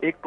ایک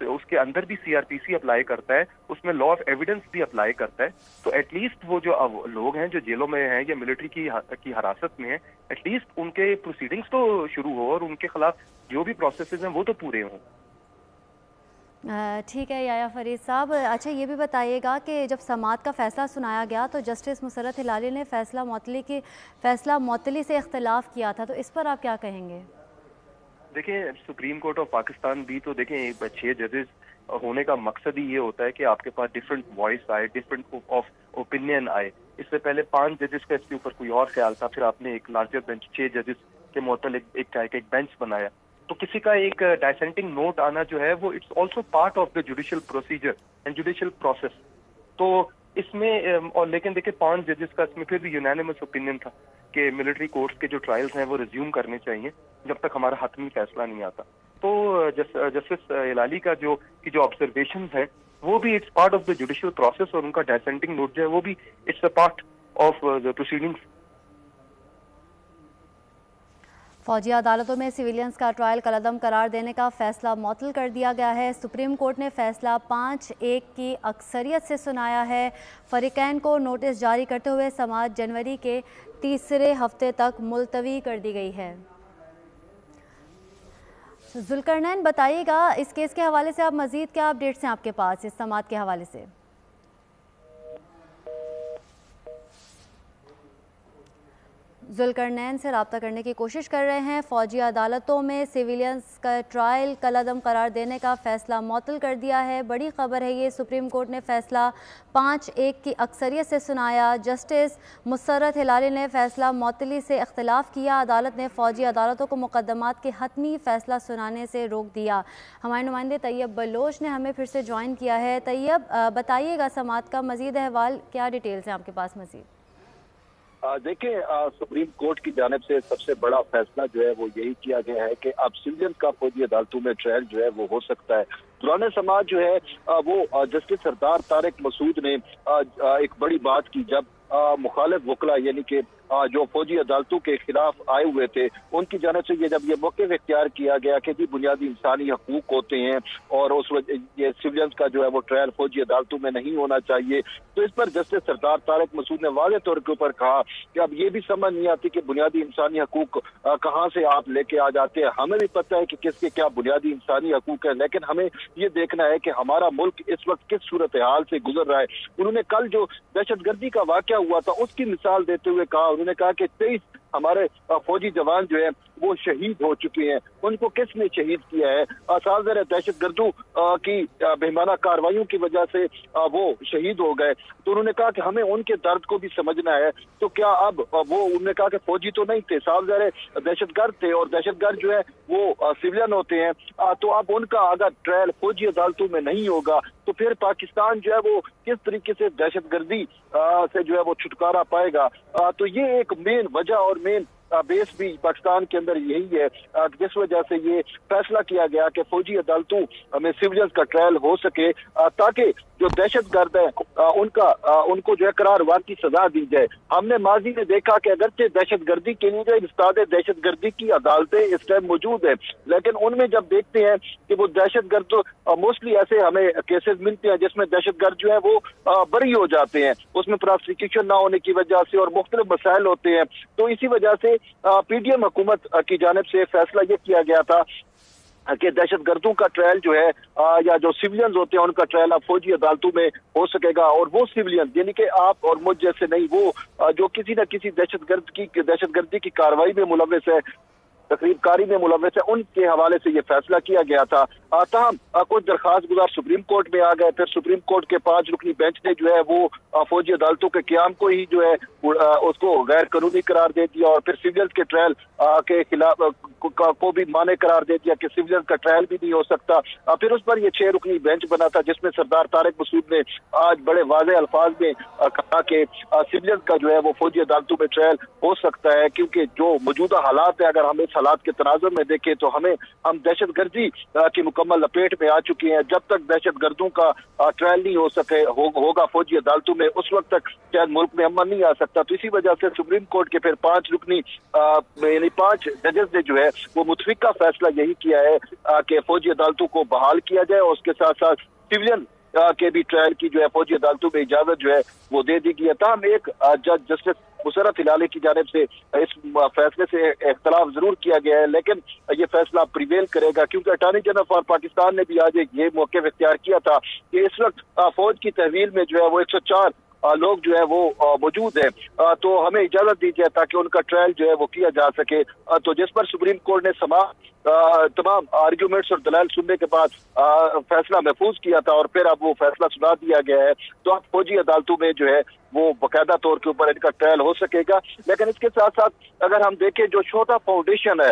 اس کے اندر بھی CRPC اپلائی کرتا ہے, اس میں لا آف ایویڈنس بھی اپلائی کرتا ہے. تو ایٹ لیسٹ وہ جو لوگ ہیں جو جیلوں میں ہیں یا ملٹری کی حراست میں ہیں, ایٹ لیسٹ ان کے پروسیڈنگز تو شروع ہو اور ان کے خلاف جو بھی پروسیسز ہیں وہ تو پورے ہوں. ٹھیک ہے یحییٰ فرید صاحب. اچھا یہ بھی بتائیے گا کہ جب سماعت کا فیصلہ سنایا گیا تو جسٹس مسرت ہلالی نے فیصلہ معطلی سے اختلاف کیا تھا, تو اس پر آپ کیا کہیں گے؟ دیکھیں سپریم کورٹ آف پاکستان بھی تو دیکھیں 6 ججز ہونے کا مقصد ہی یہ ہوتا ہے کہ آپ کے پاس ڈفرینٹ وائس آئے, ڈفرینٹ آف اوپینین آئے. اس سے پہلے 5 ججز کا اس کے اوپر کوئی اور خیال تھا, پھر آپ نے ایک لارجر بینچ 6 ججز کے معطل ایک بینچ بنایا. تو کسی کا ایک ڈائسینٹنگ نوٹ آنا جو ہے وہ it's also part of the judicial procedure and judicial process. تو اس میں اور لیکن دیکھیں 5 ججز کا اس میں پھر بھی یونینیمس اوپینین تھا کہ ملٹری کورٹس کے جو ٹرائلز ہیں وہ ریزیوم کرنے چاہیے جب تک ہمارا حتمی فیصلہ نہیں آتا. تو جسٹس ہلالی کا جو آبزرویشنز ہیں وہ بھی it's part of the judicial process, اور ان کا ڈائسینٹنگ نوٹ جو ہے وہ بھی it's a part of the proceedings. فوجی عدالتوں میں سویلینز کا ٹرائل کالعدم قرار دینے کا فیصلہ معطل کر دیا گیا ہے. سپریم کورٹ نے فیصلہ 5-1 کی اکثریت سے سنایا ہے. فریقین کو نوٹس جاری کرتے ہوئے سماعت جنوری کے تیسرے ہفتے تک ملتوی کر دی گئی ہے. ذوالقرنین بتائیے گا اس کیس کے حوالے سے آپ مزید کیا اپڈیٹس ہیں آپ کے پاس اس سماعت کے حوالے سے؟ ذوالقرنین سے رابطہ کرنے کی کوشش کر رہے ہیں. فوجی عدالتوں میں سویلینز کا ٹرائل کالعدم قرار دینے کا فیصلہ معطل کر دیا ہے. بڑی خبر ہے یہ. سپریم کورٹ نے فیصلہ 5-1 کی اکثریت سے سنایا. جسٹس مسرت ہلالی نے فیصلہ معطلی سے اختلاف کیا. عدالت نے فوجی عدالتوں کو مقدمات کے حتمی فیصلہ سنانے سے روک دیا. ہمارے نمائندے طیب بلوچ نے ہمیں پھر سے جوائن کیا ہے. طیب بتائیے گا سماعت کا مزید احوال, کیا ڈیٹیلز ہیں آپ کے پاس مزید؟ دیکھیں سپریم کورٹ کی جانب سے سب سے بڑا فیصلہ جو ہے وہ یہی کیا گیا ہے کہ اب سویلینز کا فوجی عدالتوں میں ٹرائل جو ہے وہ ہو سکتا ہے. دوران سماعت جو ہے وہ جسٹس سردار طارق مسعود نے ایک بڑی بات کی جب مخالف وکلا یعنی کہ جو فوجی عدالتوں کے خلاف آئے ہوئے تھے ان کی جانب سے جب یہ موقف اختیار کیا گیا کہ جی بنیادی انسانی حقوق ہوتے ہیں اور اس وجہ یہ سویلینز کا جو ہے وہ ٹرائل فوجی عدالتوں میں نہیں ہونا چاہیے. تو اس پر جسٹس سردار طارق مسعود نے واضح طور کے اوپر کہا کہ اب یہ بھی سمجھ نہیں آتی کہ بنیادی انسانی حقوق کہاں سے آپ لے کے آ جاتے ہیں. ہمیں بھی پتہ ہے کہ کس کے کیا بنیادی انسانی حقوق ہیں, لیکن ہمیں یہ دیکھنا ہے کہ ہمارا ملک اس وقت کس صورتحال سے گزر رہا ہے. انہوں نے کل جو دہشت گردی کا واقعہ ہوا تھا اس کی مثال دیتے ہوئے کہا, انہوں نے کہا کہ 23 ہمارے فوجی جوان جو ہیں وہ شہید ہو چکے ہیں. ان کو کس نے شہید کیا ہے؟ صاف ظاہر ہے دہشت گردوں کی بہیمانہ کارروائیوں کی وجہ سے وہ شہید ہو گئے. تو انہوں نے کہا کہ ہمیں ان کے درد کو بھی سمجھنا ہے. تو کیا اب انہوں نے کہا کہ فوجی تو نہیں تھے, صاف ظاہر ہے دہشت گرد تھے, اور دہشت گرد جو ہے وہ سویلین ہوتے ہیں. تو اب ان کا اگر ٹرائل فوجی عدالتوں میں نہیں ہوگا تو پھر پاکستان جو ہے وہ کس طریقے سے دہشت گردی سے جو ہے وہ چھٹکارا پائے گا؟ تو یہ ایک مین وجہ اور مین بیس بھی پاکستان کے اندر یہی ہے جس وجہ سے یہ فیصلہ کیا گیا کہ فوجی عدالتوں میں سویلینز کا ٹرائل ہو سکے تاکہ جو دہشت گرد ہیں ان کو جو ہے قرار واقعی سزا دی جائے. ہم نے ماضی میں دیکھا کہ اگرچہ دہشت گردی کے لیے جو استاد دہشت گردی کی عدالتیں اس ٹائم موجود ہیں, لیکن ان میں جب دیکھتے ہیں کہ وہ دہشت گرد موسٹلی ایسے ہمیں کیسز ملتے ہیں جس میں دہشت گرد جو ہے وہ بری ہو جاتے ہیں, اس میں پراسیکیوشن نہ ہونے کی وجہ سے اور مختلف مسائل ہوتے ہیں. تو اسی وجہ سے پی ڈی ایم حکومت کی جانب سے فیصلہ یہ کیا گیا تھا کہ دہشت گردوں کا ٹرائل جو ہے یا جو سویلینز ہوتے ہیں ان کا ٹرائل اب فوجی عدالتوں میں ہو سکے گا. اور وہ سویلینز یعنی کہ آپ اور مجھ جیسے نہیں, وہ جو کسی نہ کسی دہشت گردی کی کارروائی میں ملوث ہے, تقریب کاری میں ملوث ہے, ان کے حوالے سے یہ فیصلہ کیا گیا تھا. تاہم کچھ درخواست گزار سپریم کورٹ میں آ گئے. پھر سپریم کورٹ کے 5 رکنی بینچ نے جو ہے وہ فوجی عدالتوں کے قیام کو ہی جو ہے اس کو غیر قانونی قرار دے دیا, اور پھر سویلینز کے ٹرائل کے خلاف کو بھی مانع قرار دے دیا کہ سویلینز کا ٹرائل بھی نہیں ہو سکتا. پھر اس پر یہ 6 رکنی بینچ بنا تھا جس میں سردار طارق مسعود نے آج بڑے واضح الفاظ میں کہا کہ سویلینز کا جو ہے وہ فوجی عدالتوں میں ٹرائل ہو سکتا ہے, کیونکہ جو موجودہ حالات ہیں اگر ہم اس اس حالات کے تناظر میں دیکھیں تو ہم دہشت گردی کی مکمل لپیٹ میں آ چکے ہیں. جب تک دہشت گردوں کا ٹرائل نہیں ہوگا فوجی عدالتوں میں, اس وقت تک شاید ملک میں امن نہیں آ سکتا. تو اسی وجہ سے سپریم کورٹ کے پھر 5 رکنی یعنی 5 ججز نے جو ہے وہ متفقہ فیصلہ یہی کیا ہے کہ فوجی عدالتوں کو بحال کیا جائے, اور اس کے ساتھ ساتھ سویلین کے بھی ٹرائل کی جو ہے فوجی عدالتوں میں اجازت جو ہے وہ دے دی گئی ہے. تاہم ایک جج جسٹس مسرت ہلالی کی جانب سے اس فیصلے سے اختلاف ضرور کیا گیا ہے, لیکن یہ فیصلہ پریویل کرے گا, کیونکہ اٹارنی جنرل فار پاکستان نے بھی آج یہ موقف اختیار کیا تھا کہ اس وقت فوج کی تحویل میں جو ہے وہ 104 لوگ جو ہے وہ موجود ہیں, تو ہمیں اجازت دی جائے تاکہ ان کا ٹرائل جو ہے وہ کیا جا سکے. تو جس پر سپریم کورٹ نے تمام آرگیومنٹس اور دلائل سننے کے بعد فیصلہ محفوظ کیا تھا, اور پھر اب وہ فیصلہ سنا دیا گیا ہے. تو اب فوجی عدالتوں میں جو ہے وہ باقاعدہ طور کے اوپر ان کا ٹرائل ہو سکے گا. لیکن اس کے ساتھ ساتھ اگر ہم دیکھیں جو شہدا فاؤنڈیشن ہے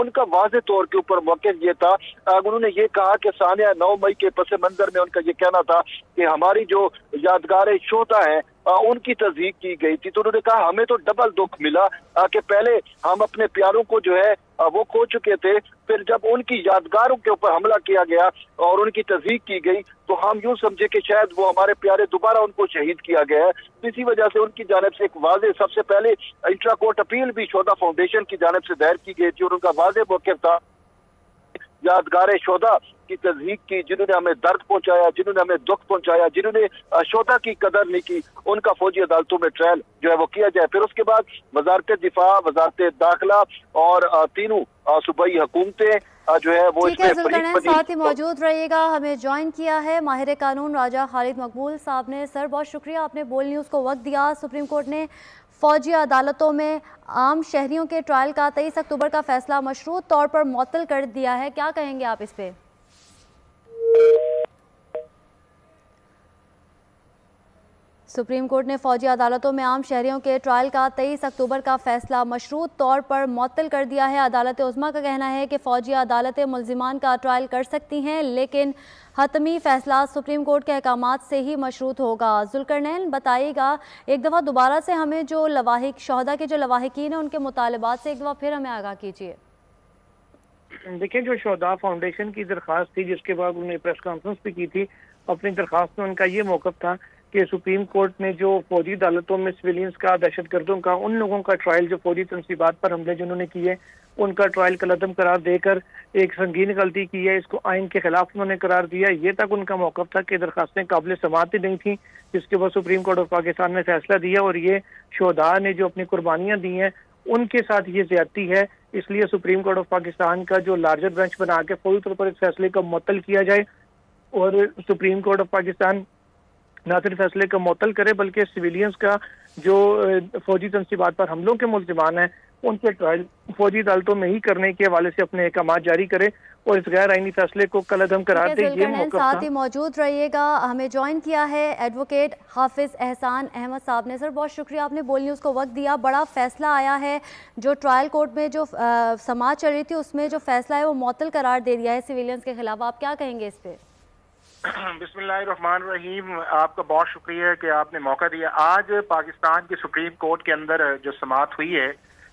ان کا واضح طور کے اوپر موقف یہ تھا, انہوں نے یہ کہا کہ سانحہ 9 مئی کے پس منظر میں ان کا یہ کہنا تھا کہ ہماری جو یادگار شہدا ہیں ان کی تصدیق کی گئی تھی. تو انہوں نے کہا ہمیں تو ڈبل دکھ ملا کہ پہلے ہم اپنے پیاروں کو جو ہے وہ کھو چکے تھے, پھر جب ان کی یادگاروں کے اوپر حملہ کیا گیا اور ان کی تصدیق کی گئی تو ہم یوں سمجھے کہ شاید وہ ہمارے پیارے دوبارہ ان کو شہید کیا گیا ہے. اسی وجہ سے ان کی جانب سے ایک واضح سب سے پہلے انٹرا کورٹ اپیل بھی شہدا فاؤنڈیشن کی جانب سے دائر کی گئی تھی, اور ان کا واضح موقف تھا یادگار شہدا کی تصدیق کی, جنہوں نے ہمیں درد پہنچایا, جنہوں نے ہمیں دکھ پہنچایا, جنہوں نے شہدا کی قدر نہیں کی, ان کا فوجی عدالتوں میں ٹرائل جو ہے وہ کیا جائے. پھر اس کے بعد وزارت دفاع, وزارت داخلہ اور تینوں صوبائی حکومتیں جو ہے وہ اس میں ساتھ ہی موجود رہیے گا. ہمیں جوائن کیا ہے ماہر قانون راجہ خالد مقبول صاحب نے. سر بہت شکریہ, آپ نے بول نیوز کو وقت دیا. سپریم کورٹ نے فوجی عدالتوں میں عام شہریوں کے ٹرائل کا 23 اکتوبر کا فیصلہ مشروط طور پر معطل کر دیا ہے, کیا کہیں گے آپ اس پہ؟ سپریم کورٹ نے فوجی عدالتوں میں عام شہریوں کے ٹرائل کا 23 اکتوبر کا فیصلہ مشروط طور پر معطل کر دیا ہے. عدالت عظمیٰ کا کہنا ہے کہ فوجی عدالتیں ملزمان کا ٹرائل کر سکتی ہیں, لیکن حتمی فیصلہ سپریم کورٹ کے احکامات سے ہی مشروط ہوگا. ذوالقرنین بتائیے گا ایک دفعہ دوبارہ سے ہمیں جو لواحق شہداء کے جو لواحقین ہیں ان کے مطالبات سے ایک دفعہ پھر ہمیں آگاہ کیجیے. دیکھیں, جو شہداء فاؤنڈیشن کی درخواست تھی جس کے بعد انہوں نے پریس کانفرنس بھی کی تھی, اپنی درخواست میں ان کا یہ موقف تھا کہ سپریم کورٹ نے جو فوجی عدالتوں میں سویلینز کا, دہشت گردوں کا, ان لوگوں کا ٹرائل جو فوجی تنصیبات پر حملے جنہوں نے کیے ان کا ٹرائل کالعدم قرار دے کر ایک سنگین غلطی کی ہے, اس کو آئین کے خلاف انہوں نے قرار دیا. یہ تک ان کا موقف تھا کہ درخواستیں قابل سماعت ہی نہیں تھیں, جس کے بعد سپریم کورٹ آف پاکستان نے فیصلہ دیا, اور یہ شہداء نے جو اپنی قربانیاں دی ہیں ان کے ساتھ یہ زیادتی ہے. اس لیے سپریم کورٹ آف پاکستان کا جو لارجر بینچ بنا کے فوری طور پر اس فیصلے کو معطل کیا جائے, اور سپریم کورٹ آف پاکستان نہ صرف فیصلے کو معطل کرے بلکہ سویلینز کا جو فوجی تنصیبات پر حملوں کے ملزمان ہیں ان کے ٹرائل فوجی عدالتوں میں ہی کرنے کے حوالے سے اپنے احکامات جاری کرے اور اس غیر آئینی فیصلے کو کالعدم قرار دے. یہ موقف تھا. ساتھ ہی موجود رہیے گا. ہمیں جوائن کیا ہے ایڈوکیٹ حافظ احسان احمد صاحب نے. سر بہت شکریہ, آپ نے بول نیوز کو وقت دیا. بڑا فیصلہ آیا ہے, جو ٹرائل کورٹ میں جو سماعت چل رہی تھی اس میں جو فیصلہ ہے وہ معطل قرار دے دیا ہے سویلینز کے خلاف, آپ کیا کہیں گے اس پہ؟ بسم اللہ الرحمن الرحیم. آپ کا بہت شکریہ کہ آپ نے موقع دیا. آج پاکستان کی سپریم کورٹ کے اندر جو سماعت ہوئی ہے,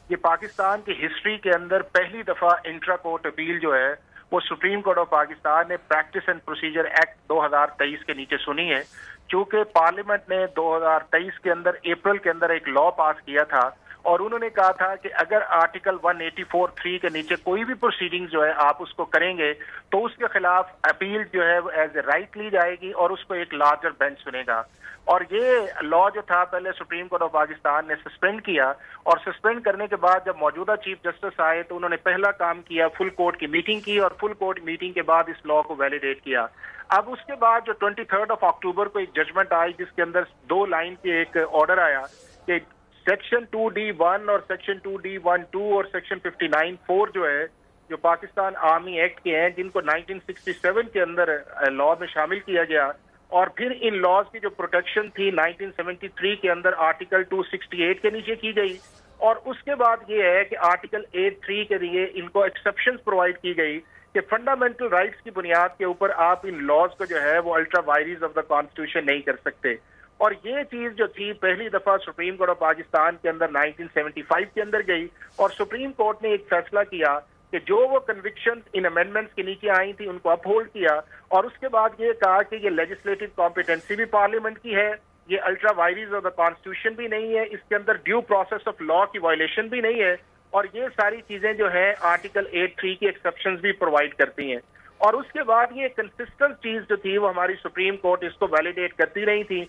یہ پاکستان کی ہسٹری کے اندر پہلی دفعہ انٹرا کورٹ اپیل جو ہے وہ سپریم کورٹ آف پاکستان نے پریکٹس اینڈ پروسیجر ایکٹ 2023 کے نیچے سنی ہے. چونکہ پارلیمنٹ نے 2023 کے اندر اپریل کے اندر ایک لا پاس کیا تھا, اور انہوں نے کہا تھا کہ اگر آرٹیکل 184(3) کے نیچے کوئی بھی پروسیڈنگ جو ہے آپ اس کو کریں گے تو اس کے خلاف اپیل جو ہے ایز اے رائٹ لی جائے گی اور اس کو ایک لارجر بینچ سنے گا. اور یہ لا جو تھا پہلے سپریم کورٹ آف پاکستان نے سسپینڈ کیا, اور سسپینڈ کرنے کے بعد جب موجودہ چیف جسٹس آئے تو انہوں نے پہلا کام کیا, فل کورٹ کی میٹنگ کی, اور فل کورٹ میٹنگ کے بعد اس لا کو ویلیڈیٹ کیا. اب اس کے بعد جو 23 اکتوبر کو ایک ججمنٹ آئی جس کے اندر 2 لائن کے ایک آرڈر آیا کہ سیکشن 2D1 اور سیکشن 2D12 اور سیکشن 59(4) جو ہے جو پاکستان آرمی ایکٹ کے ہیں, جن کو 1967 کے اندر لا میں شامل کیا گیا, اور پھر ان لاز کی جو پروٹیکشن تھی 1973 کے اندر آرٹیکل 268 کے نیچے کی گئی, اور اس کے بعد یہ ہے کہ آرٹیکل 83 کے لیے ان کو ایکسیپشنز پرووائڈ کی گئی کہ فنڈامنٹل رائٹس کی بنیاد کے اوپر آپ ان لاز کو جو ہے وہ ultra vires of the constitution نہیں کر سکتے. اور یہ چیز جو تھی پہلی دفعہ سپریم کورٹ آف پاکستان کے اندر 1975 کے اندر گئی اور سپریم کورٹ نے ایک فیصلہ کیا کہ جو وہ کنوکشن ان امینڈمنٹس کے نیچے آئی تھی ان کو اپ ہولڈ کیا اور اس کے بعد یہ کہا کہ یہ لیجسلیٹو کمپیٹنسی بھی پارلیمنٹ کی ہے، یہ ultra vires of the constitution بھی نہیں ہے، اس کے اندر ڈیو پروسیس آف لا کی وائلیشن بھی نہیں ہے، اور یہ ساری چیزیں جو ہے آرٹیکل 8(3) کی ایکسیپشنز بھی پرووائڈ کرتی ہیں۔ اور اس کے بعد یہ کنسسٹنٹ چیز جو تھی وہ ہماری سپریم کورٹ اس کو ویلیڈیٹ کرتی رہی تھی